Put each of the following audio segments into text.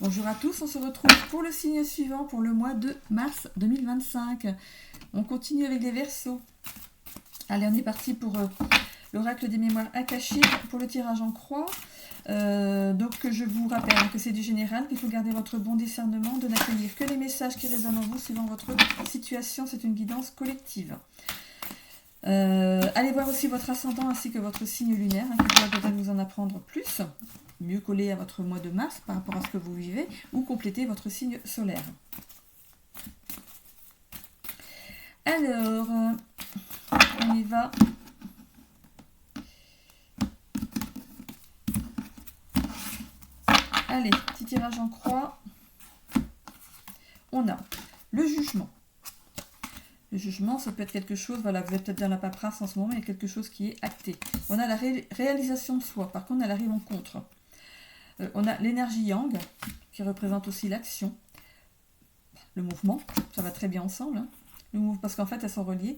Bonjour à tous, on se retrouve pour le signe suivant pour le mois de mars 2025. On continue avec les Verseaux. Allez, on est parti pour l'oracle des mémoires akashiques, pour le tirage en croix. Donc je vous rappelle que c'est du général, qu'il faut garder votre bon discernement, de n'accueillir que les messages qui résonnent en vous suivant votre situation. C'est une guidance collective. Allez voir aussi votre ascendant ainsi que votre signe lunaire, qui pourra peut-être vous en apprendre plus, mieux coller à votre mois de mars par rapport à ce que vous vivez, ou compléter votre signe solaire. Alors, on y va. Allez, petit tirage en croix. On a le jugement. Le jugement, ça peut être quelque chose, voilà, vous êtes peut-être dans la paperasse en ce moment, il y a quelque chose qui est acté. On a la réalisation de soi, par contre, on a la rencontre. On a l'énergie yang, qui représente aussi l'action, le mouvement, ça va très bien ensemble, hein. Le mouvement, parce qu'en fait, elles sont reliées.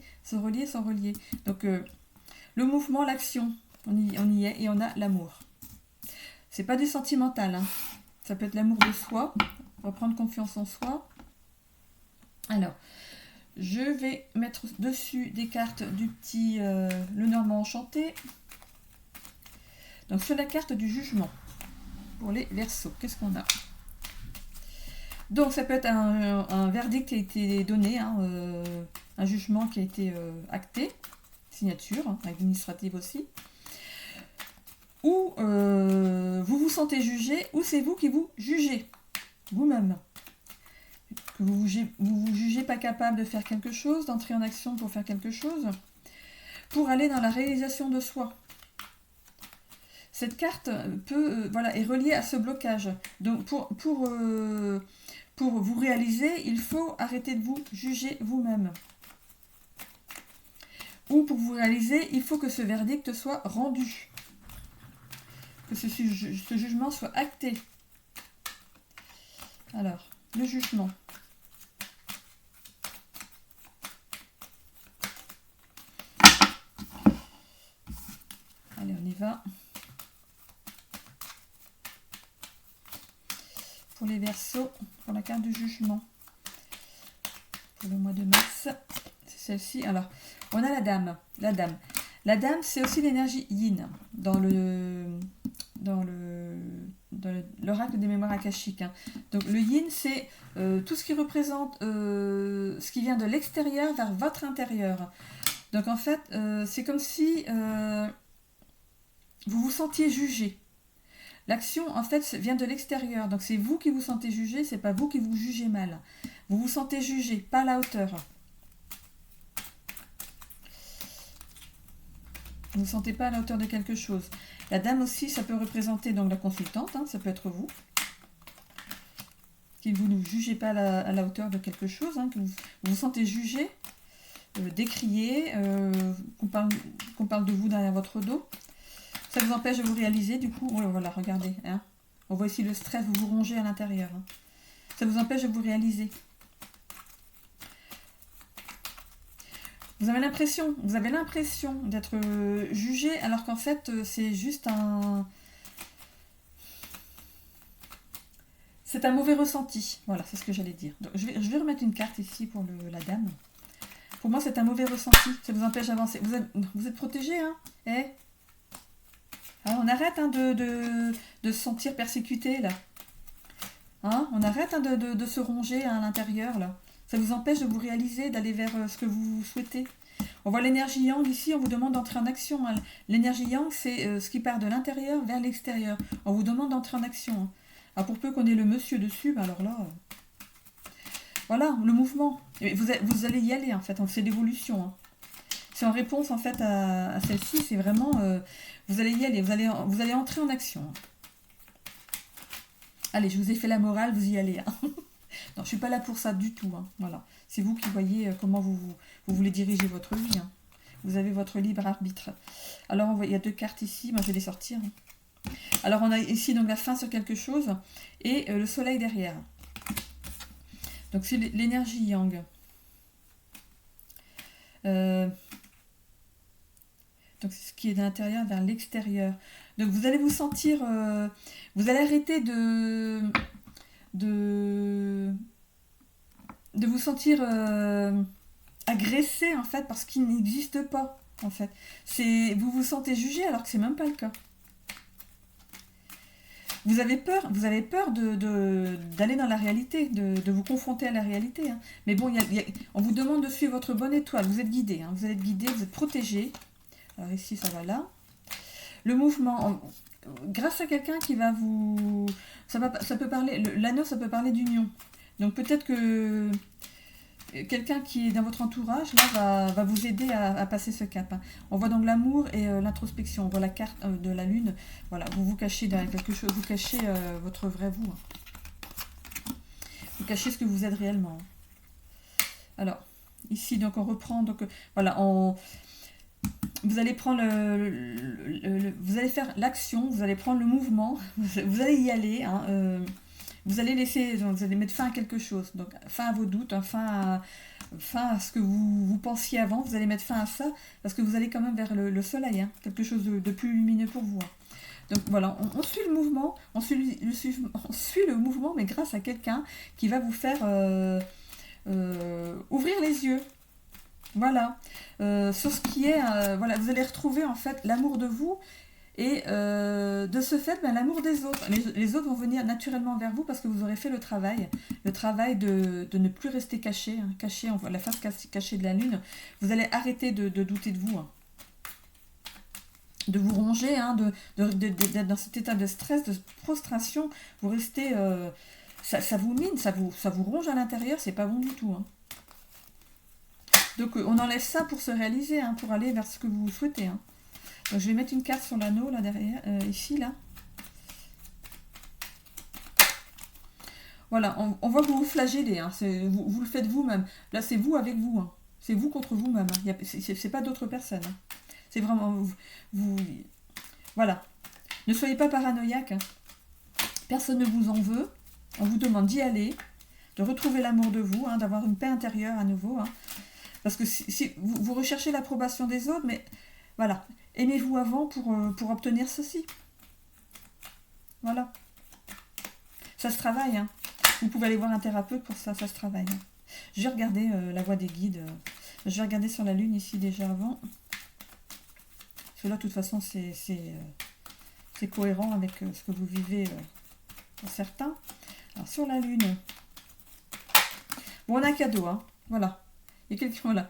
Donc, le mouvement, l'action, on y est, et on a l'amour. C'est pas du sentimental, hein. Ça peut être l'amour de soi, reprendre confiance en soi. Alors, je vais mettre dessus des cartes du petit Le Normand Enchanté. Donc sur la carte du jugement, pour les Verseaux, qu'est-ce qu'on a? Donc ça peut être un verdict qui a été donné, hein, un jugement qui a été acté, signature, hein, administrative aussi. Ou vous vous sentez jugé, ou c'est vous qui vous jugez, vous-même. Que vous vous jugez pas capable de faire quelque chose, d'entrer en action pour faire quelque chose, pour aller dans la réalisation de soi. Cette carte est reliée à ce blocage. Donc pour vous réaliser, il faut arrêter de vous juger vous-même. Ou pour vous réaliser, il faut que ce verdict soit rendu. Que ce jugement soit acté. Alors, le jugement. Allez, on y va. Pour les Verseaux, pour la carte du jugement. Pour le mois de mars, c'est celle-ci. Alors, on a la dame. La dame, c'est aussi l'énergie yin dans l'oracle des mémoires akashiques, hein. Donc le yin, c'est tout ce qui représente ce qui vient de l'extérieur vers votre intérieur. Donc en fait, c'est comme si vous vous sentiez jugé. L'action, en fait, vient de l'extérieur. Donc c'est vous qui vous sentez jugé, c'est pas vous qui vous jugez mal. Vous vous sentez jugé, pas à la hauteur. Vous ne vous sentez pas à la hauteur de quelque chose. La dame aussi, ça peut représenter donc la consultante, hein, ça peut être vous. Que vous ne jugez pas à la hauteur de quelque chose, hein, que vous vous sentez jugé, décrié, qu'on parle de vous derrière votre dos. Ça vous empêche de vous réaliser, du coup, voilà, regardez, hein. On voit ici le stress, vous vous rongez à l'intérieur, hein. Ça vous empêche de vous réaliser. Vous avez l'impression d'être jugé, alors qu'en fait, c'est juste c'est un mauvais ressenti. Voilà, c'est ce que j'allais dire. Donc, je vais remettre une carte ici pour la dame. Pour moi, c'est un mauvais ressenti. Ça vous empêche d'avancer. Vous êtes protégé, hein. Alors, on arrête, hein, de se sentir persécuté, là. Hein, on arrête, hein, de se ronger à l'intérieur, là. Ça vous empêche de vous réaliser, d'aller vers ce que vous souhaitez. On voit l'énergie yang ici, on vous demande d'entrer en action, hein. L'énergie yang, c'est ce qui part de l'intérieur vers l'extérieur. On vous demande d'entrer en action, hein. Alors pour peu qu'on ait le monsieur dessus, bah alors là... voilà, le mouvement. Vous allez y aller, en fait, c'est l'évolution, hein. C'est en réponse, en fait, à celle-ci, c'est vraiment... vous allez y aller, vous allez entrer en action, hein. Allez, je vous ai fait la morale, vous y allez, hein. Non, je ne suis pas là pour ça du tout, hein. Voilà. C'est vous qui voyez comment vous voulez diriger votre vie, hein. Vous avez votre libre arbitre. Alors, il y a deux cartes ici. Moi, je vais les sortir, hein. Alors, on a ici donc la fin sur quelque chose et le soleil derrière. Donc, c'est l'énergie yang. Donc, c'est ce qui est de l'intérieur vers l'extérieur. Donc, vous allez vous sentir... vous allez arrêter de vous sentir agressé en fait parce qu'il n'existe pas en fait. Vous vous sentez jugé alors que c'est même pas le cas. Vous avez peur d'aller dans la réalité, de vous confronter à la réalité. Hein. Mais bon, on vous demande de suivre votre bonne étoile. Vous êtes guidé, hein. Vous êtes guidé, vous êtes protégé. Alors ici, ça va là. Le mouvement, grâce à quelqu'un qui va vous... Ça peut parler, l'anneau, ça peut parler d'union. Donc peut-être que quelqu'un qui est dans votre entourage là va vous aider à passer ce cap. Hein. On voit donc l'amour et l'introspection. On voit la carte de la lune. Voilà, vous vous cachez derrière quelque chose. Vous cachez votre vrai vous. Hein. Vous cachez ce que vous êtes réellement. Alors, ici, donc on reprend. Donc voilà, vous allez prendre vous allez faire l'action. Vous allez prendre le mouvement. Vous allez y aller. Hein, vous allez mettre fin à quelque chose, donc fin à vos doutes, hein, fin à ce que vous pensiez avant, vous allez mettre fin à ça, parce que vous allez quand même vers le soleil, hein, quelque chose de plus lumineux pour vous. Hein. Donc voilà, on suit le mouvement, on suit le mouvement, mais grâce à quelqu'un qui va vous faire ouvrir les yeux. Voilà, sur ce qui est, voilà, vous allez retrouver en fait l'amour de vous. Et de ce fait, l'amour des autres. Les autres vont venir naturellement vers vous parce que vous aurez fait le travail de ne plus rester caché, hein, caché, on voit la face cachée de la lune. Vous allez arrêter de douter de vous, hein, de vous ronger, hein, d'être dans cet état de stress, de prostration. Vous restez, ça vous mine, ça vous ronge à l'intérieur, c'est pas bon du tout. Hein. Donc on enlève ça pour se réaliser, hein, pour aller vers ce que vous souhaitez. Hein. Donc, je vais mettre une carte sur l'anneau, là, derrière, ici, là. Voilà, on voit que vous vous flagellez, hein, vous le faites vous-même. Là, c'est vous avec vous, hein. C'est vous contre vous-même. Hein. C'est pas d'autres personnes. Hein. C'est vraiment vous. Voilà. Ne soyez pas paranoïaque. Hein. Personne ne vous en veut. On vous demande d'y aller, de retrouver l'amour de vous, hein, d'avoir une paix intérieure à nouveau. Hein. Parce que si vous recherchez l'approbation des autres, mais voilà. Aimez-vous avant pour obtenir ceci. Voilà. Ça se travaille. Hein. Vous pouvez aller voir un thérapeute pour ça, ça se travaille. Hein. Je vais regarder la voie des guides. Je vais regarder sur la lune ici déjà avant. Parce que là, de toute façon, c'est cohérent avec ce que vous vivez pour certains. Alors, sur la lune. Bon, on a un cadeau. Hein. Voilà. Il y a quelqu'un... Voilà.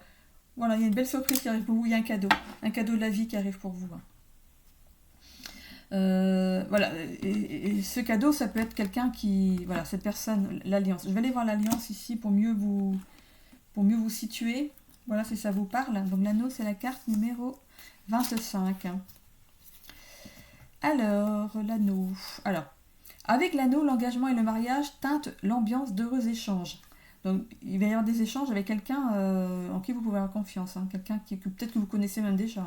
Voilà, il y a une belle surprise qui arrive pour vous. Il y a un cadeau de la vie qui arrive pour vous. Voilà, et ce cadeau, ça peut être quelqu'un qui... Voilà, cette personne, l'alliance. Je vais aller voir l'alliance ici pour mieux vous situer. Voilà, si ça vous parle. Donc l'anneau, c'est la carte numéro 25. Alors, l'anneau. Alors, avec l'anneau, l'engagement et le mariage teintent l'ambiance d'heureux échanges. Donc, il va y avoir des échanges avec quelqu'un en qui vous pouvez avoir confiance. Hein, quelqu'un que peut-être que vous connaissez même déjà.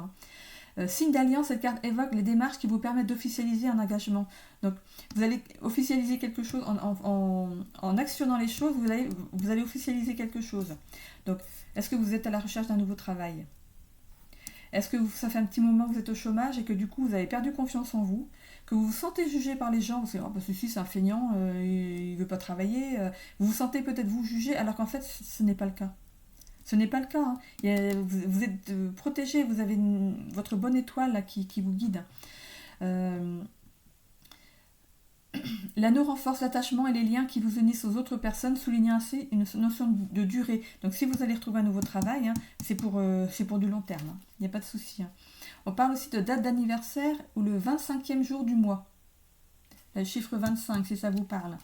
Hein. Signe d'alliance, cette carte évoque les démarches qui vous permettent d'officialiser un engagement. Donc, vous allez officialiser quelque chose en actionnant les choses, vous allez officialiser quelque chose. Donc, est-ce que vous êtes à la recherche d'un nouveau travail? Est-ce que ça fait un petit moment que vous êtes au chômage et que du coup, vous avez perdu confiance en vous? Que vous vous sentez jugé par les gens, vous savez, oh, bah, ceci c'est un feignant, il ne veut pas travailler, vous vous sentez peut-être vous juger, alors qu'en fait ce n'est pas le cas. Ce n'est pas le cas. Hein. Vous êtes protégé, vous avez votre bonne étoile là, qui vous guide. L'anneau renforce l'attachement et les liens qui vous unissent aux autres personnes, soulignant ainsi une notion de durée. Donc si vous allez retrouver un nouveau travail, hein, c'est pour du long terme. Hein. Il n'y a pas de souci. Hein. On parle aussi de date d'anniversaire ou le 25e jour du mois. Le chiffre 25, si ça vous parle.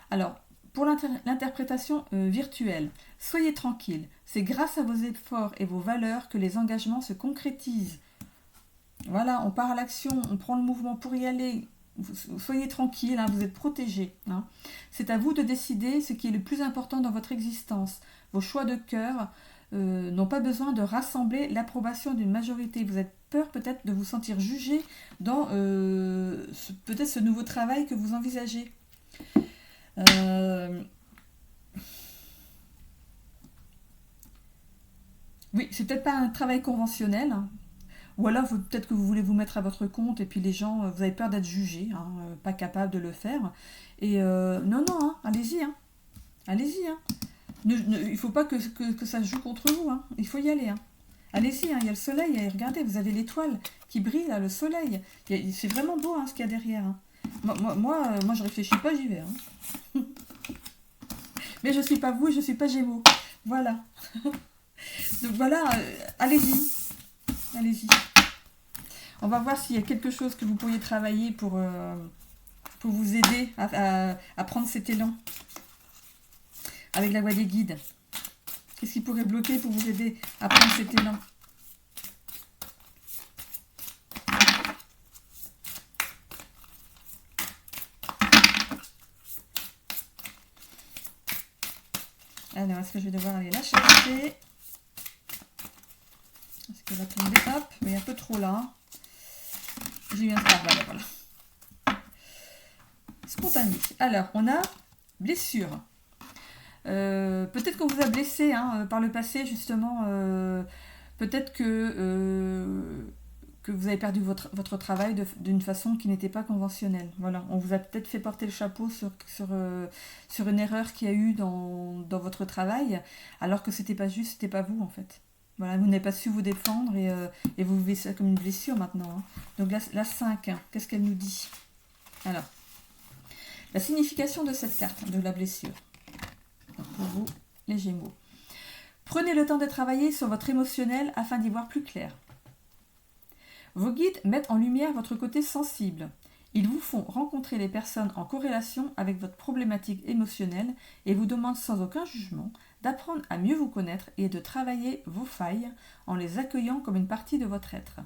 Alors, pour l'interprétation virtuelle, soyez tranquille. C'est grâce à vos efforts et vos valeurs que les engagements se concrétisent. Voilà, on part à l'action, on prend le mouvement pour y aller. Soyez tranquille, hein, vous êtes protégés. Hein. C'est à vous de décider ce qui est le plus important dans votre existence. Vos choix de cœur n'ont pas besoin de rassembler l'approbation d'une majorité. Vous avez peur peut-être de vous sentir jugé dans peut-être ce nouveau travail que vous envisagez. Oui, c'est peut-être pas un travail conventionnel. Hein. Ou alors peut-être que vous voulez vous mettre à votre compte et puis les gens, vous avez peur d'être jugé, hein, pas capable de le faire. Et non, non, hein, allez-y, hein, allez-y. Hein. Il ne faut pas que ça se joue contre vous, hein, il faut y aller. Hein. Allez-y, hein, il y a le soleil, et regardez, vous avez l'étoile qui brille, là, le soleil. C'est vraiment beau hein, ce qu'il y a derrière. Hein. Moi, je réfléchis pas, j'y vais. Hein. Mais je ne suis pas vous et je ne suis pas Gémeaux. Voilà. Donc voilà, allez-y. Allez-y. On va voir s'il y a quelque chose que vous pourriez travailler pour vous aider à prendre cet élan avec la voix des guides. Qu'est-ce qui pourrait bloquer pour vous aider à prendre cet élan? Alors, est-ce que je vais devoir aller la chercher? Est-ce qu'elle va tomber? Hop, mais un peu trop là. J'ai eu un travail, voilà. Spontané. Alors, on a blessure. Peut-être qu'on vous a blessé hein, par le passé, justement. Peut-être que vous avez perdu votre travail d'une façon qui n'était pas conventionnelle. Voilà, on vous a peut-être fait porter le chapeau sur une erreur qu'il y a eu dans votre travail, alors que c'était pas juste, c'était pas vous en fait. Voilà, vous n'avez pas su vous défendre et vous vivez ça comme une blessure maintenant. Hein. Donc la 5, hein, qu'est-ce qu'elle nous dit? Alors, la signification de cette carte, de la blessure. Donc pour vous, les Gémeaux. Prenez le temps de travailler sur votre émotionnel afin d'y voir plus clair. Vos guides mettent en lumière votre côté sensible. Ils vous font rencontrer les personnes en corrélation avec votre problématique émotionnelle et vous demandent sans aucun jugement d'apprendre à mieux vous connaître et de travailler vos failles en les accueillant comme une partie de votre être.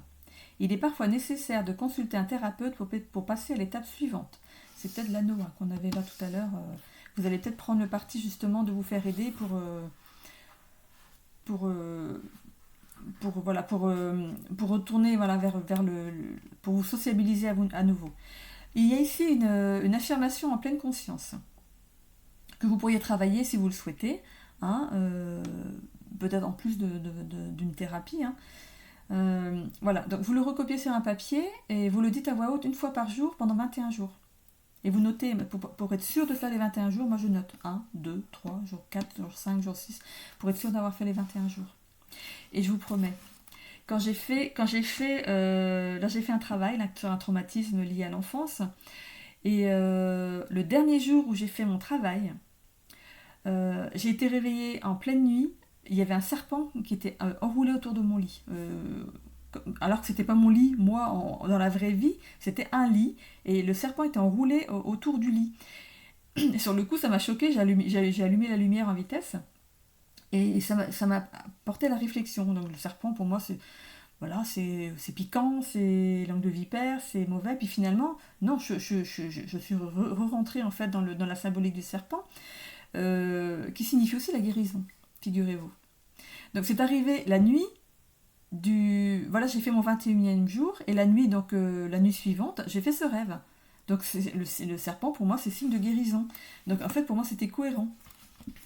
Il est parfois nécessaire de consulter un thérapeute pour passer à l'étape suivante. C'est peut-être l'anneau hein, qu'on avait là tout à l'heure. Vous allez peut-être prendre le parti justement de vous faire aider pour retourner voilà, pour vous sociabiliser à nouveau. Il y a ici une affirmation en pleine conscience que vous pourriez travailler si vous le souhaitez, hein, peut-être en plus d'une thérapie. Hein. Voilà, donc vous le recopiez sur un papier et vous le dites à voix haute une fois par jour pendant 21 jours. Et vous notez, pour être sûr de faire les 21 jours, moi je note 1, 2, 3, jour 4, jour 5, jour 6, pour être sûr d'avoir fait les 21 jours. Et je vous promets, là j'ai fait un travail là, sur un traumatisme lié à l'enfance, et le dernier jour où j'ai fait mon travail, j'ai été réveillée en pleine nuit, il y avait un serpent qui était enroulé autour de mon lit. Alors que c'était pas mon lit, moi, dans la vraie vie, c'était un lit, et le serpent était enroulé autour du lit. Et sur le coup, ça m'a choquée, j'ai allumé la lumière en vitesse, et ça m'a porté à la réflexion. Donc le serpent, pour moi, c'est piquant, c'est langue de vipère, c'est mauvais. Puis finalement, non, je suis re-rentrée en fait dans la symbolique du serpent, qui signifie aussi la guérison, figurez-vous. Donc c'est arrivé la nuit voilà, j'ai fait mon 21e jour, et la nuit suivante, j'ai fait ce rêve. Donc le serpent, pour moi, c'est signe de guérison. Donc en fait, pour moi, c'était cohérent.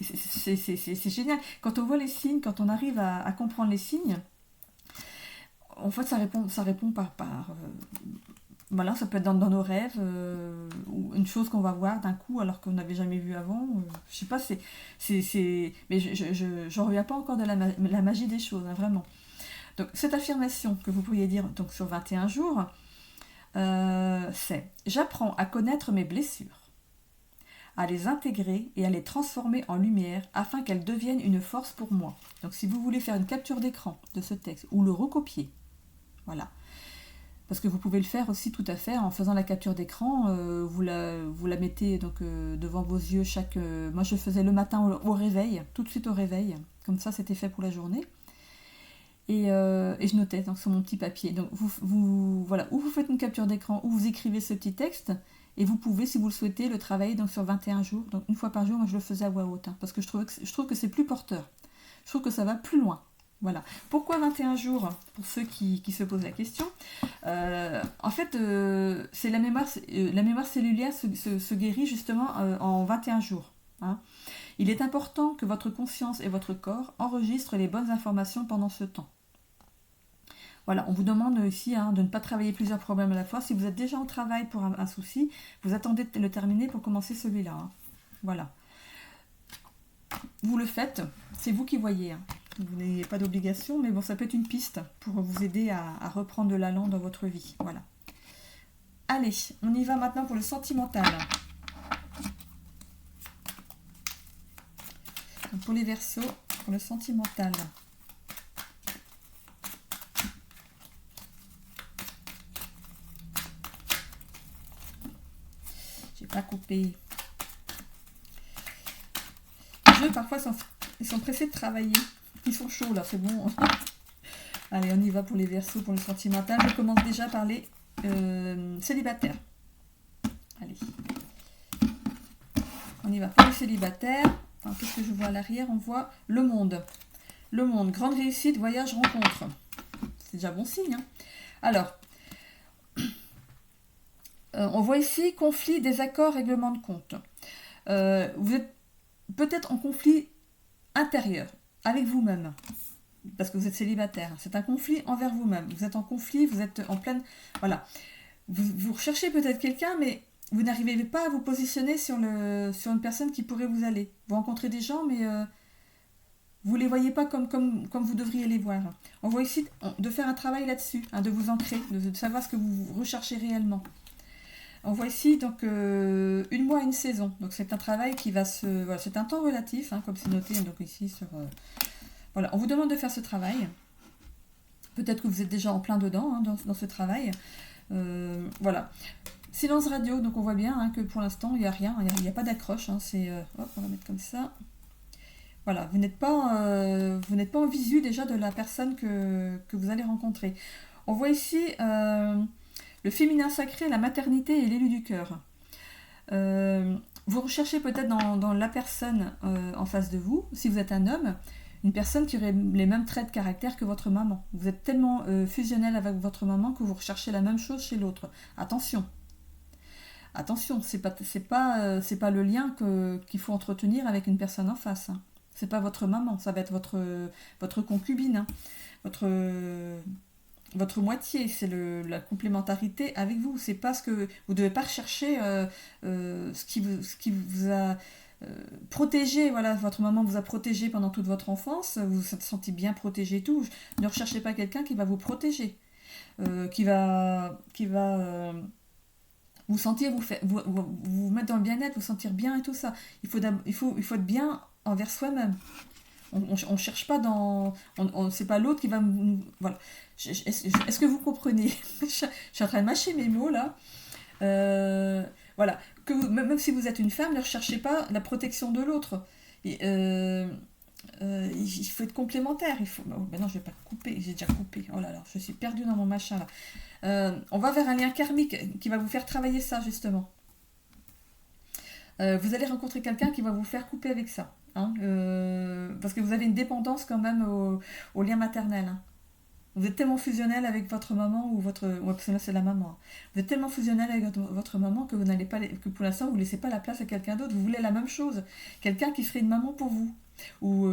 C'est génial. Quand on voit les signes, quand on arrive à comprendre les signes, en fait, ça répond par voilà, ça peut être dans nos rêves, ou une chose qu'on va voir d'un coup alors qu'on n'avait jamais vu avant. Je sais pas, mais je reviens pas encore de la magie des choses, hein, vraiment. Donc cette affirmation que vous pourriez dire donc, sur 21 jours, c'est « J'apprends à connaître mes blessures, à les intégrer et à les transformer en lumière afin qu'elles deviennent une force pour moi. » Donc si vous voulez faire une capture d'écran de ce texte ou le recopier, voilà. Parce que vous pouvez le faire aussi tout à fait en faisant la capture d'écran, vous la mettez donc, devant vos yeux moi je faisais le matin au réveil, tout de suite au réveil, comme ça c'était fait pour la journée. Et je notais donc, sur mon petit papier. Donc voilà, ou vous faites une capture d'écran, ou vous écrivez ce petit texte, et vous pouvez, si vous le souhaitez, le travailler donc, sur 21 jours. Donc une fois par jour, moi je le faisais à voix haute, hein, parce que je trouve que c'est plus porteur. Je trouve que ça va plus loin. Voilà. Pourquoi 21 jours, pour ceux qui se posent la question? En fait, c'est la mémoire cellulaire se guérit justement en 21 jours. Hein. Il est important que votre conscience et votre corps enregistrent les bonnes informations pendant ce temps. Voilà, on vous demande ici de ne pas travailler plusieurs problèmes à la fois. Si vous êtes déjà en travail pour un souci, vous attendez de le terminer pour commencer celui-là. Voilà. Vous le faites, c'est vous qui voyez. Vous n'avez pas d'obligation, mais bon, ça peut être une piste pour vous aider à reprendre de l'allant dans votre vie. Voilà. Allez, on y va maintenant pour le sentimental. Donc pour les Verseaux, pour le sentimental. J'ai pas coupé. Les jeux, parfois, ils sont pressés de travailler. Ils sont chauds, là, c'est bon. Allez, on y va pour les Verseaux, pour le sentimental. Je commence déjà par les célibataires. Allez. On y va pour les célibataires. Qu'est-ce que je vois à l'arrière? On voit le monde. Le monde, grande réussite, voyage, rencontre. C'est déjà bon signe. Alors, on voit ici conflit, désaccord, règlement de compte. Vous êtes peut-être en conflit intérieur, avec vous-même, parce que vous êtes célibataire. C'est un conflit envers vous-même. Vous êtes en conflit, vous êtes en pleine... Voilà. Vous recherchez peut-être quelqu'un, mais vous n'arrivez pas à vous positionner sur une personne qui pourrait vous aller. Vous rencontrez des gens, mais vous ne les voyez pas comme vous devriez les voir. On voit ici de faire un travail là-dessus, de vous ancrer, de savoir ce que vous recherchez réellement. On voit ici donc 1 mois, 1 saison. Donc c'est un travail qui va se... Voilà, c'est un temps relatif, comme c'est noté donc ici sur... Voilà, on vous demande de faire ce travail. Peut-être que vous êtes déjà en plein dedans dans ce travail. Voilà. Silence radio, donc on voit bien que pour l'instant il n'y a rien, il n'y a pas d'accroche. C'est, hop, on va mettre comme ça. Voilà, vous n'êtes pas en visu déjà de la personne que vous allez rencontrer. On voit ici le féminin sacré, la maternité et l'élu du cœur. Vous recherchez peut-être dans la personne en face de vous, si vous êtes un homme, une personne qui aurait les mêmes traits de caractère que votre maman. Vous êtes tellement fusionnel avec votre maman que vous recherchez la même chose chez l'autre. Attention. Attention, c'est pas le lien qu'il faut entretenir avec une personne en face. C'est pas votre maman, ça va être votre concubine, votre moitié. C'est la complémentarité avec vous. C'est pas ce que vous devez pas rechercher ce qui vous a protégé. Voilà, votre maman vous a protégé pendant toute votre enfance. Vous vous sentez bien protégé et tout. Ne recherchez pas quelqu'un qui va vous protéger, qui va vous sentir, vous mettre dans le bien-être, vous sentir bien et tout ça. Il faut être bien envers soi-même. On cherche pas dans... c'est pas l'autre qui va... Voilà. Est-ce que vous comprenez? Je suis en train de mâcher mes mots, là. Voilà. Même si vous êtes une femme, ne recherchez pas la protection de l'autre. Il faut être complémentaire. Non, je vais pas couper. J'ai déjà coupé. Oh là là, je suis perdue dans mon machin, là. On va vers un lien karmique qui va vous faire travailler ça, justement. Vous allez rencontrer quelqu'un qui va vous faire couper avec ça. Parce que vous avez une dépendance quand même au lien maternel. Vous êtes tellement fusionnel avec votre maman ou votre... Ouais, parce que là, c'est la maman. Vous êtes tellement fusionnel avec votre maman que vous n'allez pas... que pour l'instant, vous ne laissez pas la place à quelqu'un d'autre. Vous voulez la même chose. Quelqu'un qui serait une maman pour vous. Ou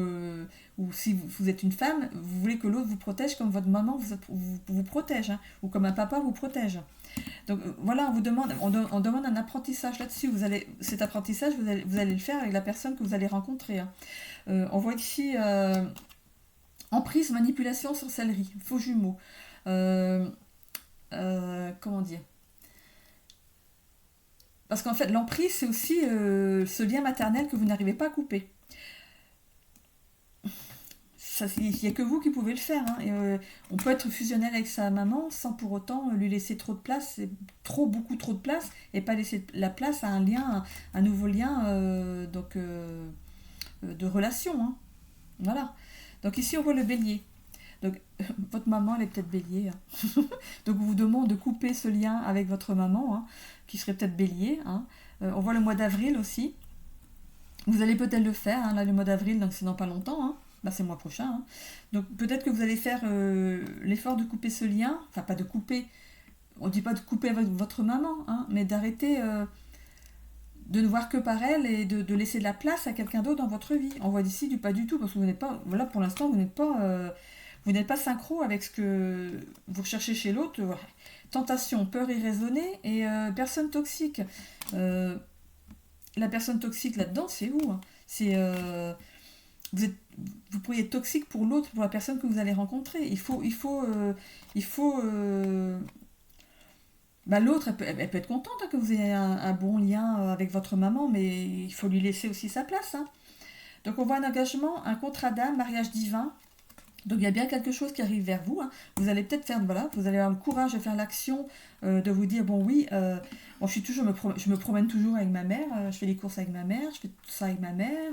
si vous êtes une femme, vous voulez que l'autre vous protège comme votre maman vous protège. Ou comme un papa vous protège. Donc voilà, on demande un apprentissage là-dessus. Cet apprentissage, vous allez le faire avec la personne que vous allez rencontrer. On voit ici emprise, manipulation, sorcellerie, faux jumeaux. Comment dire? Parce qu'en fait, l'emprise, c'est aussi ce lien maternel que vous n'arrivez pas à couper. Il n'y a que vous qui pouvez le faire. On peut être fusionnel avec sa maman sans pour autant lui laisser trop de place, beaucoup trop de place, et pas laisser la place à un nouveau lien de relation. Voilà. Donc ici on voit le bélier. Donc votre maman elle est peut-être bélier. Donc on vous demande de couper ce lien avec votre maman, qui serait peut-être bélier. On voit le mois d'avril aussi. Vous allez peut-être le faire, là le mois d'avril, donc c'est dans pas longtemps. Là, c'est le mois prochain. Donc peut-être que vous allez faire l'effort de couper ce lien. Enfin, pas de couper. On ne dit pas de couper avec votre maman, mais d'arrêter de ne voir que par elle et de laisser de la place à quelqu'un d'autre dans votre vie. On voit d'ici du pas du tout, parce que vous n'êtes pas... Voilà, pour l'instant, vous vous n'êtes pas synchro avec ce que vous recherchez chez l'autre. Ouais. Tentation, peur irraisonnée et personne toxique. La personne toxique là-dedans, c'est vous. Hein. C'est vous, vous pourriez être toxique pour l'autre, pour la personne que vous allez rencontrer. L'autre, elle peut être contente hein, que vous ayez un bon lien avec votre maman, mais il faut lui laisser aussi sa place. Hein. Donc on voit un engagement, un contrat d'âme, mariage divin. Donc il y a bien quelque chose qui arrive vers vous. Hein. Vous allez peut-être faire, voilà, vous allez avoir le courage de faire l'action, de vous dire bon oui, bon, je me promène toujours avec ma mère, je fais les courses avec ma mère, je fais tout ça avec ma mère.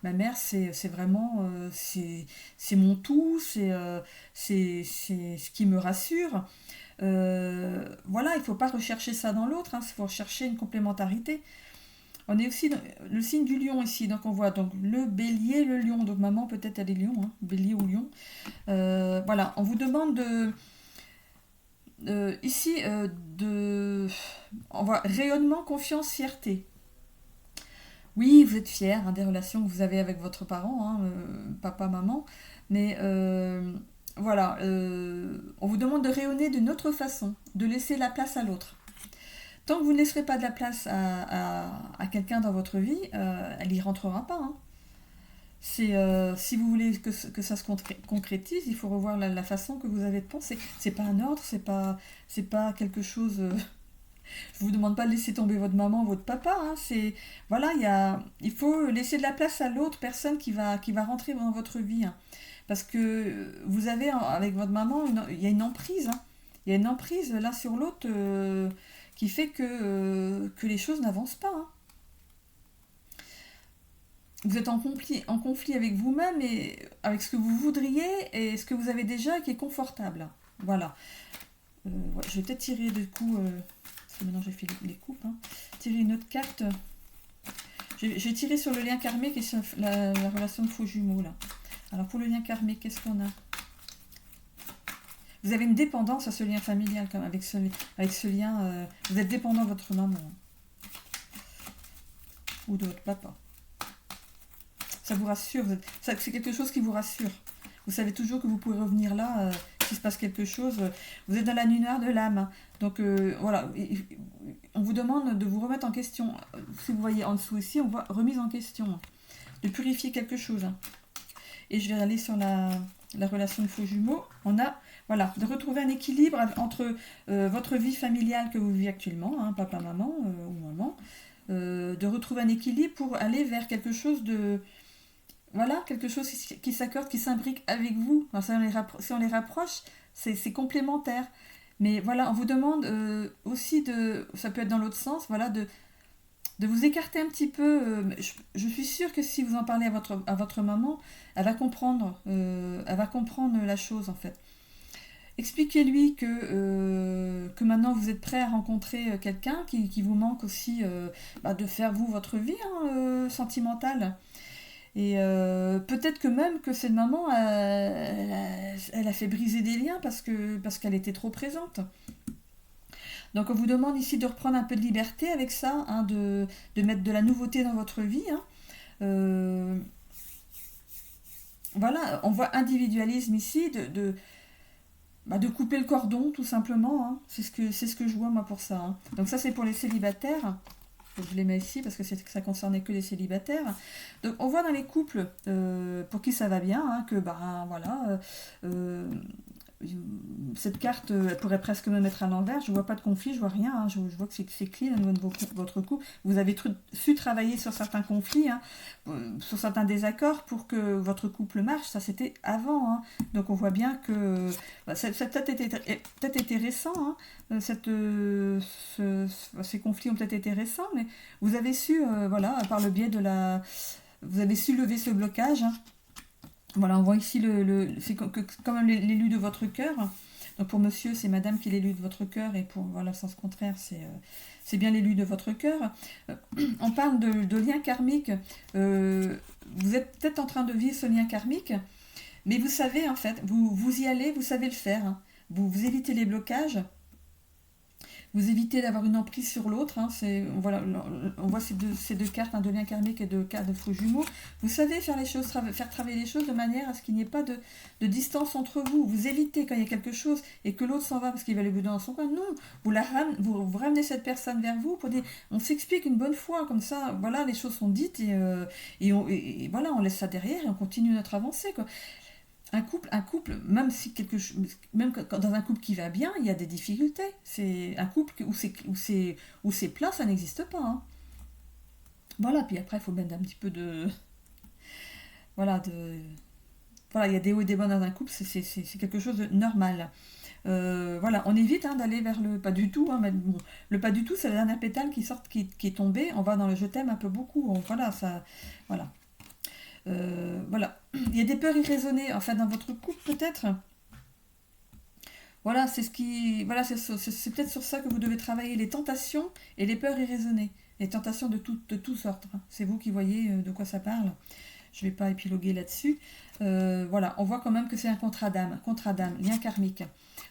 Ma mère c'est vraiment c'est mon tout, c'est ce qui me rassure. Voilà, il ne faut pas rechercher ça dans l'autre, hein, il faut rechercher une complémentarité. On est aussi dans le signe du lion ici, donc on voit donc le bélier, le lion, donc maman peut-être elle est lion, hein, bélier ou lion. Voilà, on vous demande ici on voit rayonnement, confiance, fierté. Oui, vous êtes fiers hein, des relations que vous avez avec votre parent, hein, papa, maman, mais voilà, on vous demande de rayonner d'une autre façon, de laisser la place à l'autre. Tant que vous ne laisserez pas de la place à quelqu'un dans votre vie, elle n'y rentrera pas. Hein. Si vous voulez que ça se concrétise, il faut revoir la façon que vous avez de penser. C'est pas un ordre, c'est pas quelque chose. Je vous demande pas de laisser tomber votre maman, votre papa. Hein, voilà, il faut laisser de la place à l'autre personne qui va rentrer dans votre vie. Hein. Parce que vous avez avec votre maman, il y a une emprise. Hein. Il y a une emprise l'un sur l'autre qui fait que les choses n'avancent pas. Hein. Vous êtes en conflit avec vous-même et avec ce que vous voudriez et ce que vous avez déjà qui est confortable. Voilà. Ouais, je vais peut-être tirer du coup, parce que maintenant j'ai fait les coupes, hein, tirer une autre carte. J'ai tiré sur le lien karmique et sur la relation de faux jumeaux. Là. Alors pour le lien karmique, qu'est-ce qu'on a ? Vous avez une dépendance à ce lien familial, quand même, avec ce lien. Vous êtes dépendant de votre maman. Ou de votre papa. Ça vous rassure. C'est quelque chose qui vous rassure. Vous savez toujours que vous pouvez revenir là, s'il se passe quelque chose. Vous êtes dans la nuit noire de l'âme. Hein. Donc voilà, on vous demande de vous remettre en question. Si vous voyez en dessous ici, on voit remise en question. De purifier quelque chose. Hein. Et je vais aller sur la relation de faux jumeaux. On a, voilà, de retrouver un équilibre entre votre vie familiale que vous vivez actuellement, hein, papa, maman ou maman, de retrouver un équilibre pour aller vers quelque chose de... Voilà, quelque chose qui s'accorde, qui s'imbrique avec vous. Alors, si on les rapproche, c'est complémentaire. Mais voilà, on vous demande aussi ça peut être dans l'autre sens, voilà, de vous écarter un petit peu. Je suis sûre que si vous en parlez à votre maman, elle va comprendre la chose en fait. Expliquez-lui que maintenant vous êtes prêt à rencontrer quelqu'un qui vous manque aussi de faire vous votre vie sentimentale. Et peut-être que même que cette maman, elle a fait briser des liens parce qu'elle était trop présente. Donc on vous demande ici de reprendre un peu de liberté avec ça, hein, de mettre de la nouveauté dans votre vie. Hein. Voilà, on voit individualisme ici, de couper le cordon tout simplement. Hein. C'est ce que je vois moi pour ça. Hein. Donc ça c'est pour les célibataires. Je les mets ici parce que ça concernait que les célibataires. Donc on voit dans les couples pour qui ça va bien hein, que voilà cette carte elle pourrait presque même être à l'envers. Je vois pas de conflit, je vois rien. Hein, je vois que c'est clean au niveau de votre couple. Vous avez su travailler sur certains conflits, hein, sur certains désaccords pour que votre couple marche. Ça c'était avant. Hein. Donc on voit bien que ça peut-être été récent. Hein, ces conflits ont peut-être été récents, mais vous avez su, voilà, par le biais vous avez su lever ce blocage. Hein. Voilà, on voit ici c'est quand même l'élu de votre cœur. Donc pour monsieur, c'est madame qui est l'élu de votre cœur, et pour voilà, le sens contraire, c'est bien l'élu de votre cœur. On parle de lien karmique. Vous êtes peut-être en train de vivre ce lien karmique, mais vous savez, en fait, vous y allez, vous savez le faire. Hein. Vous évitez les blocages. Vous évitez d'avoir une emprise sur l'autre. Hein, voilà, on voit ces deux cartes, de lien karmique et de cartes de faux jumeaux. Vous savez faire les choses, faire travailler les choses de manière à ce qu'il n'y ait pas de distance entre vous. Vous évitez quand il y a quelque chose et que l'autre s'en va parce qu'il va le but dans son coin. Non, vous ramenez cette personne vers vous pour dire, on s'explique une bonne fois, comme ça, voilà, les choses sont dites et voilà, on laisse ça derrière et on continue notre avancée, quoi. Un couple, même si même dans un couple qui va bien, il y a des difficultés. C'est un couple où c'est plat, ça n'existe pas. Hein. Voilà, puis après, il faut mettre un petit peu de, voilà, voilà, il y a des hauts et des bas dans un couple, c'est quelque chose de normal. Voilà, on évite d'aller vers le pas du tout. Hein, mais bon, le pas du tout, c'est la dernière pétale qui est tombée. On va dans le je t'aime un peu beaucoup. Voilà, ça, voilà. Voilà. Il y a des peurs irraisonnées, enfin, dans votre couple, peut-être. Voilà, voilà, c'est peut-être sur ça que vous devez travailler, les tentations et les peurs irraisonnées. Les tentations de toutes sortes. Hein. C'est vous qui voyez de quoi ça parle. Je ne vais pas épiloguer là-dessus. Voilà, on voit quand même que c'est un contrat d'âme, lien karmique.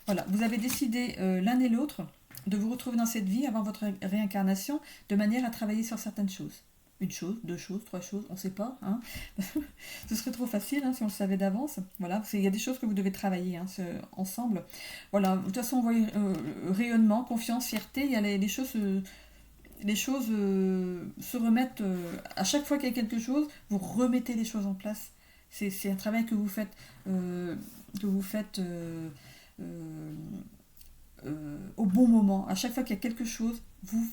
Voilà, vous avez décidé l'un et l'autre de vous retrouver dans cette vie avant votre réincarnation de manière à travailler sur certaines choses. Une chose, deux choses, trois choses, on ne sait pas. Hein. Ce serait trop facile si on le savait d'avance. Voilà, il y a des choses que vous devez travailler ensemble. Voilà, de toute façon, on voit rayonnement, confiance, fierté. Il y a les choses se remettent à chaque fois qu'il y a quelque chose, vous remettez les choses en place. C'est un travail que vous faites au bon moment. À chaque fois qu'il y a quelque chose, vous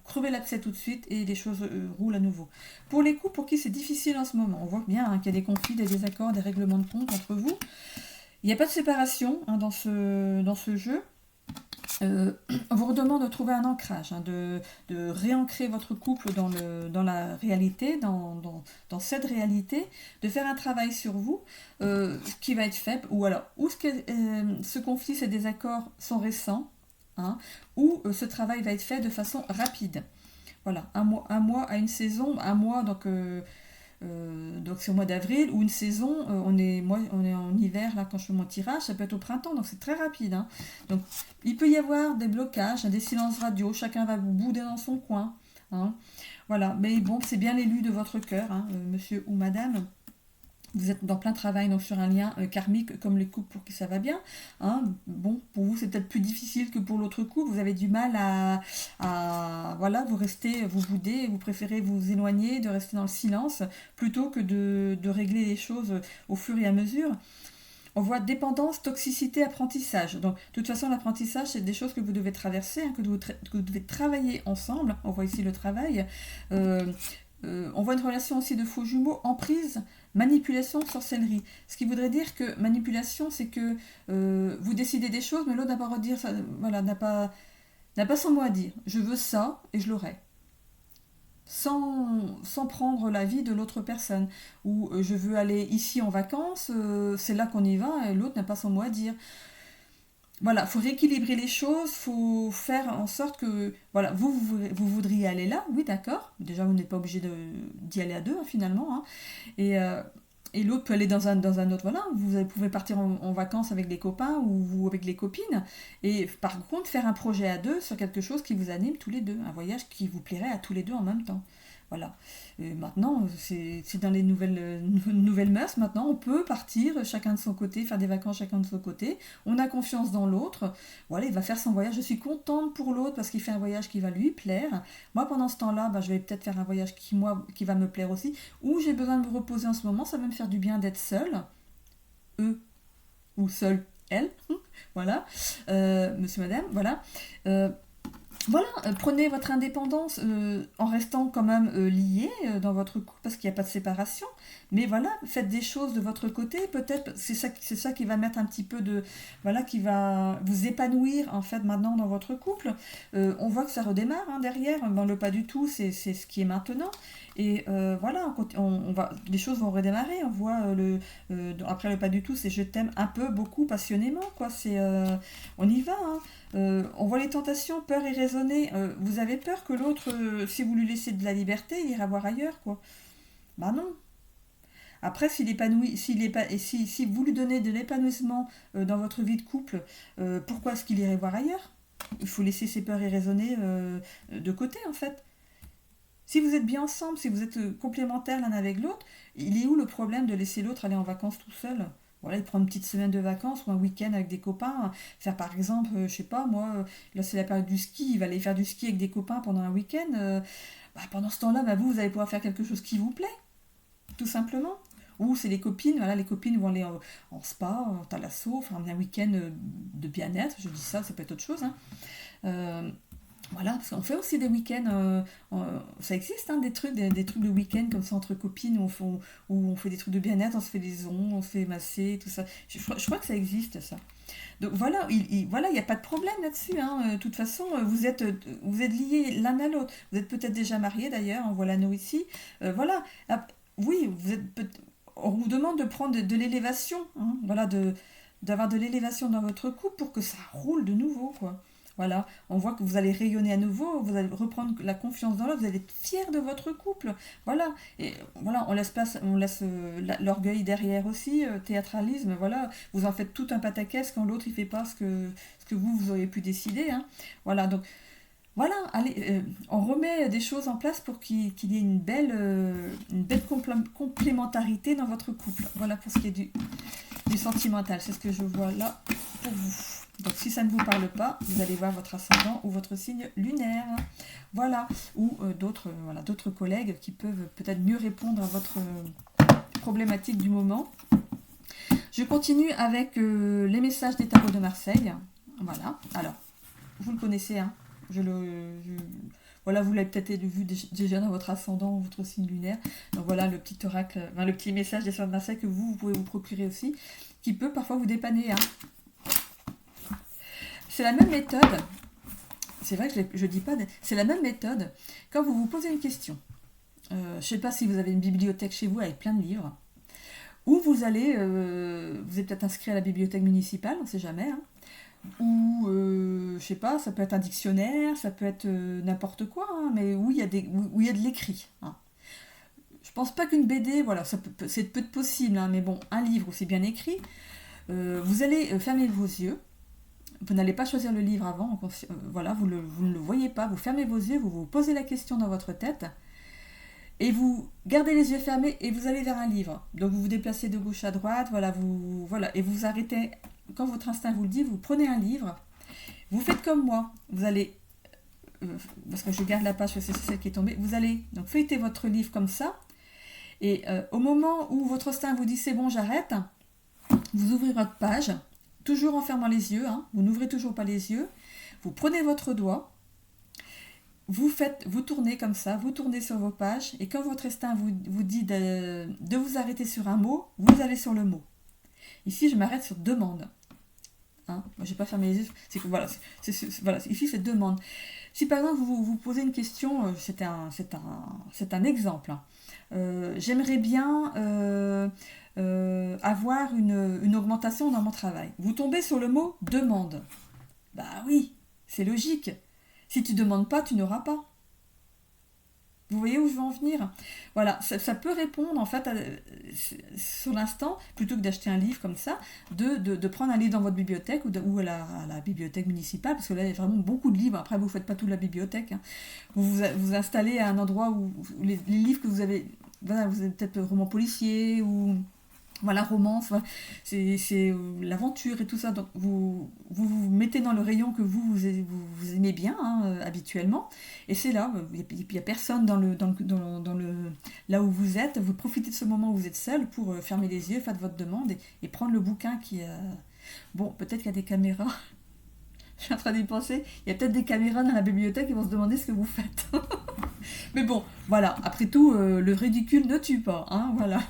crevez l'abcès tout de suite et les choses roulent à nouveau. Pour les couples pour qui c'est difficile en ce moment, on voit bien qu'il y a des conflits, des désaccords, des règlements de compte entre vous. Il n'y a pas de séparation dans ce jeu. On vous redemande de trouver un ancrage, de réancrer votre couple dans la réalité, dans cette réalité, de faire un travail sur vous qui va être faible, ou alors, ce conflit, ces désaccords sont récents, hein, ou ce travail va être fait de façon rapide. Voilà, un mois à une saison, un mois, donc c'est au mois d'avril, ou une saison, on est en hiver, là quand je fais mon tirage, ça peut être au printemps, donc c'est très rapide. Hein. Donc il peut y avoir des blocages, des silences radio, chacun va vous bouder dans son coin. Hein. Voilà, mais bon, c'est bien l'élu de votre cœur, monsieur ou madame. Vous êtes dans plein travail, donc sur un lien karmique comme les couples pour qui ça va bien. Hein. Bon, pour vous, c'est peut-être plus difficile que pour l'autre couple. Vous avez du mal voilà, vous boudez, vous préférez vous éloigner, de rester dans le silence, plutôt que de régler les choses au fur et à mesure. On voit dépendance, toxicité, apprentissage. Donc, de toute façon, l'apprentissage, c'est des choses que vous devez traverser, que vous devez travailler ensemble. On voit ici le travail. On voit une relation aussi de faux jumeaux, emprise, manipulation, sorcellerie. Ce qui voudrait dire que manipulation, c'est que vous décidez des choses, mais l'autre n'a pas à redire, voilà, n'a pas son mot à dire. Je veux ça et je l'aurai. Sans prendre l'avis de l'autre personne. Ou je veux aller ici en vacances, c'est là qu'on y va, et l'autre n'a pas son mot à dire. Voilà, il faut rééquilibrer les choses, il faut faire en sorte que, voilà, vous voudriez aller là, oui, d'accord. Déjà, vous n'êtes pas obligé d'y aller à deux, finalement. Hein. Et l'autre peut aller dans un autre, voilà. Vous pouvez partir en vacances avec les copains ou avec les copines. Et par contre, faire un projet à deux sur quelque chose qui vous anime tous les deux. Un voyage qui vous plairait à tous les deux en même temps. Voilà. Et maintenant, c'est dans les nouvelles mœurs. Maintenant, on peut partir chacun de son côté, faire des vacances chacun de son côté. On a confiance dans l'autre. Voilà, il va faire son voyage. Je suis contente pour l'autre parce qu'il fait un voyage qui va lui plaire. Moi, pendant ce temps-là, je vais peut-être faire un voyage qui va me plaire aussi. Ou j'ai besoin de me reposer en ce moment. Ça va me faire du bien d'être seule. Eux. Ou seule. Elle. Voilà. Monsieur, madame. Voilà. Voilà, prenez votre indépendance en restant quand même lié dans votre couple parce qu'il n'y a pas de séparation. Mais voilà, faites des choses de votre côté. Peut-être c'est ça qui va mettre un petit peu voilà, qui va vous épanouir en fait maintenant dans votre couple. On voit que ça redémarre derrière. Dans le pas du tout, c'est ce qui est maintenant. Et voilà, les choses vont redémarrer. On voit après le pas du tout, c'est je t'aime un peu, beaucoup, passionnément. Quoi. On y va. Hein. On voit les tentations, peur irraisonnée. Vous avez peur que l'autre, si vous lui laissez de la liberté, il ira voir ailleurs, quoi. Bah non. Après, si vous lui donnez de l'épanouissement dans votre vie de couple, pourquoi est-ce qu'il irait voir ailleurs? Il faut laisser ses peurs irraisonnées de côté, en fait. Si vous êtes bien ensemble, si vous êtes complémentaires l'un avec l'autre, il est où le problème de laisser l'autre aller en vacances tout seul? Voilà, il prend une petite semaine de vacances ou un week-end avec des copains. Faire par exemple, je sais pas, moi, là c'est la période du ski, il va aller faire du ski avec des copains pendant un week-end. Pendant ce temps-là, vous allez pouvoir faire quelque chose qui vous plaît, tout simplement. Ou c'est les copines, voilà, les copines vont aller en spa, en thalasso, enfin un week-end de bien-être, je dis ça, ça peut être autre chose. Hein. Euh, voilà, parce qu'on fait aussi des week-ends, ça existe, hein, des trucs de week-end comme ça entre copines où on fait des trucs de bien-être, on se fait des ongles, on se fait masser, tout ça. Je crois que ça existe, ça. Donc voilà, voilà, il n'y a pas de problème là-dessus. Hein. De toute façon, vous êtes liés l'un à l'autre. Vous êtes peut-être déjà mariés d'ailleurs, en voilà nous ici. Voilà, oui, on vous demande de prendre de l'élévation, hein, voilà, d'avoir de l'élévation dans votre couple pour que ça roule de nouveau, quoi. Voilà, on voit que vous allez rayonner à nouveau, vous allez reprendre la confiance dans l'autre, vous allez être fier de votre couple. Voilà, et voilà, on laisse l'orgueil derrière aussi, théâtralisme, voilà, vous en faites tout un pataquès quand l'autre il fait pas ce que vous auriez pu décider. Hein. Voilà, donc voilà, allez, on remet des choses en place pour qu'il y ait une belle complémentarité dans votre couple. Voilà pour ce qui est du sentimental, c'est ce que je vois là pour vous. Donc si ça ne vous parle pas, vous allez voir votre ascendant ou votre signe lunaire. Voilà, ou d'autres collègues qui peuvent peut-être mieux répondre à votre problématique du moment. Je continue avec les messages des tarots de Marseille. Voilà, alors, vous le connaissez, hein. Voilà, vous l'avez peut-être vu déjà dans votre ascendant ou votre signe lunaire. Donc voilà le petit oracle, le petit message des Sœurs de Marseille que vous pouvez vous procurer aussi, qui peut parfois vous dépanner. Hein. C'est la même méthode. C'est vrai que je dis pas. C'est la même méthode quand vous vous posez une question. Je ne sais pas si vous avez une bibliothèque chez vous avec plein de livres. Ou vous êtes peut-être inscrit à la bibliothèque municipale, on ne sait jamais. Hein. Ou je sais pas, ça peut être un dictionnaire, ça peut être n'importe quoi, hein, mais où il y a de l'écrit. Hein. Je pense pas qu'une BD, voilà, c'est peut-être possible, hein, mais bon, un livre où c'est bien écrit, vous allez fermer vos yeux. Vous n'allez pas choisir le livre avant, voilà, vous ne le voyez pas, vous fermez vos yeux, vous vous posez la question dans votre tête, et vous gardez les yeux fermés et vous allez vers un livre. Donc vous vous déplacez de gauche à droite, voilà, et vous vous arrêtez, quand votre instinct vous le dit, vous prenez un livre, vous faites comme moi, vous allez, parce que je garde la page, parce que c'est celle qui est tombée, vous allez donc feuilleter votre livre comme ça, et au moment où votre instinct vous dit c'est bon, j'arrête, vous ouvrez votre page, toujours en fermant les yeux, hein, vous n'ouvrez toujours pas les yeux, vous prenez votre doigt, vous tournez comme ça, vous tournez sur vos pages, et quand votre instinct vous dit de vous arrêter sur un mot, vous allez sur le mot. Ici, je m'arrête sur demande. Hein, moi, j'ai pas fermé les yeux, c'est que voilà, ici c'est demande. Si par exemple vous posez une question, c'est un exemple. Hein. J'aimerais bien avoir une augmentation dans mon travail. Vous tombez sur le mot demande. Bah oui, c'est logique. Si tu ne demandes pas, tu n'auras pas. Vous voyez où je veux en venir? Voilà, ça peut répondre en fait sur l'instant, plutôt que d'acheter un livre comme ça, de prendre un livre dans votre bibliothèque ou à la bibliothèque municipale, parce que là il y a vraiment beaucoup de livres. Après vous ne faites pas toute la bibliothèque. Hein. Vous installez à un endroit où les livres que vous avez, voilà, vous avez peut-être roman policier ou voilà, romance, voilà. C'est l'aventure et tout ça. Donc vous mettez dans le rayon que vous aimez bien, hein, habituellement. Et c'est là, il n'y a personne dans le là où vous êtes. Vous profitez de ce moment où vous êtes seul pour fermer les yeux, faire votre demande et prendre le bouquin qui... Bon, peut-être qu'il y a des caméras. Je suis en train d'y penser. Il y a peut-être des caméras dans la bibliothèque qui vont se demander ce que vous faites. Mais bon, voilà. Après tout, le ridicule ne tue pas, hein, voilà.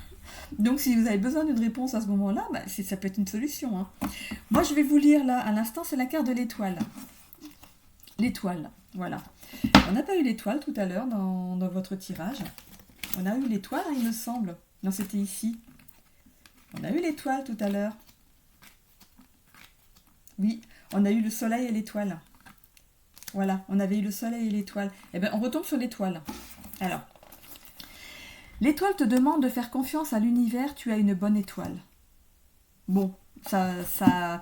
Donc si vous avez besoin d'une réponse à ce moment-là, ça peut être une solution. Hein. Moi je vais vous lire là, à l'instant, c'est la carte de l'étoile. L'étoile, voilà. On n'a pas eu l'étoile tout à l'heure dans votre tirage. On a eu l'étoile, hein, il me semble. Non, c'était ici. On a eu l'étoile tout à l'heure. Oui, on a eu le soleil et l'étoile. Voilà, on avait eu le soleil et l'étoile. Eh bien, on retombe sur l'étoile. Alors, l'étoile te demande de faire confiance à l'univers, tu as une bonne étoile. Bon, ça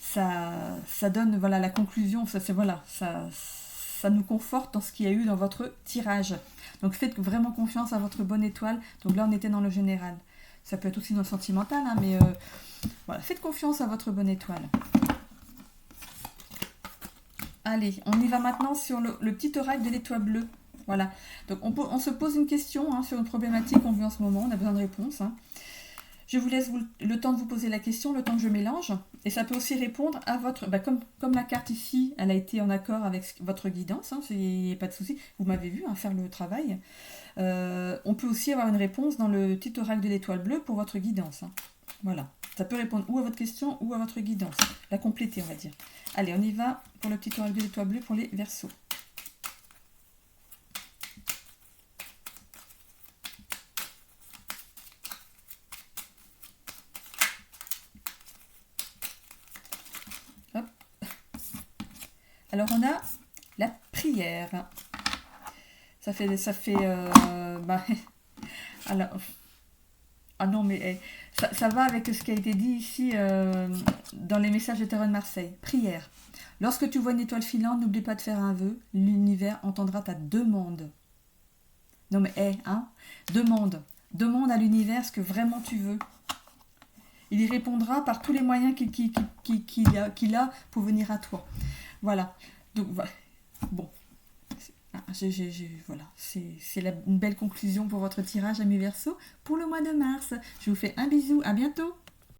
ça donne voilà la conclusion, ça nous conforte dans ce qu'il y a eu dans votre tirage. Donc faites vraiment confiance à votre bonne étoile. Donc là on était dans le général. Ça peut être aussi dans le sentimental, hein, mais voilà, faites confiance à votre bonne étoile. Allez, on y va maintenant sur le petit oracle de l'étoile bleue. Voilà, donc on se pose une question hein, sur une problématique qu'on vit en ce moment, on a besoin de réponses. Hein. Je vous laisse le temps de vous poser la question, le temps que je mélange. Et ça peut aussi répondre à votre... comme la carte ici, elle a été en accord avec votre guidance, il n'y a pas de souci. Vous m'avez vu faire le travail. On peut aussi avoir une réponse dans le petit oracle de l'étoile bleue pour votre guidance. Hein. Voilà. Ça peut répondre ou à votre question ou à votre guidance. La compléter, on va dire. Allez, on y va pour le petit oracle de l'étoile bleue pour les Verseaux. Alors on a la prière. Ça fait alors, ah non mais ça va avec ce qui a été dit ici dans les messages de Tarot de Marseille. Prière. Lorsque tu vois une étoile filante, n'oublie pas de faire un vœu. L'univers entendra ta demande. Non mais demande. Demande à l'univers ce que vraiment tu veux. Il y répondra par tous les moyens qu'il a pour venir à toi. Voilà. Donc, voilà. Bon. Voilà. C'est une belle conclusion pour votre tirage, amis Verseaux, pour le mois de mars. Je vous fais un bisou. À bientôt.